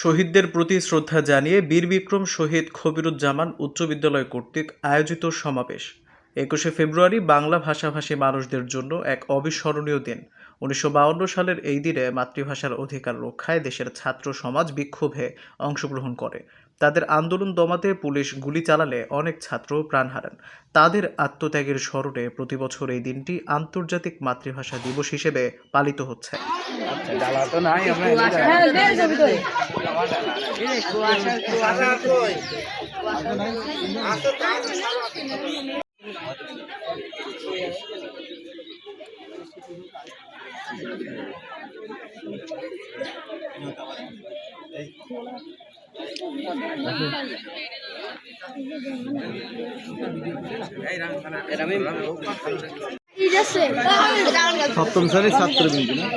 শহীদদের প্রতি শ্রদ্ধা জানিয়ে বীর বিক্রম শহীদ খবিরুজ্জামান উচ্চ বিদ্যালয় কর্তৃক আয়োজিত সমাবেশ। ২১শে ফেব্রুয়ারি বাংলা ভাষাভাষী মানুষদের জন্য এক অবিস্মরণীয় দিন। ১৯৫২ সালের এই দিনে মাতৃভাষার অধিকার রক্ষায় দেশের ছাত্র সমাজ বিক্ষোভে অংশগ্রহণ করে। তাদের আন্দোলন দমাতে পুলিশ গুলি চালালে অনেক ছাত্র প্রাণ হারান। তাদের আত্মত্যাগের স্মরণে প্রতিবছর এই দিনটি আন্তর্জাতিক মাতৃভাষা দিবস হিসেবে পালিত হচ্ছে। সপ্তম শ্রেণীর ছাত্র কিন্তু না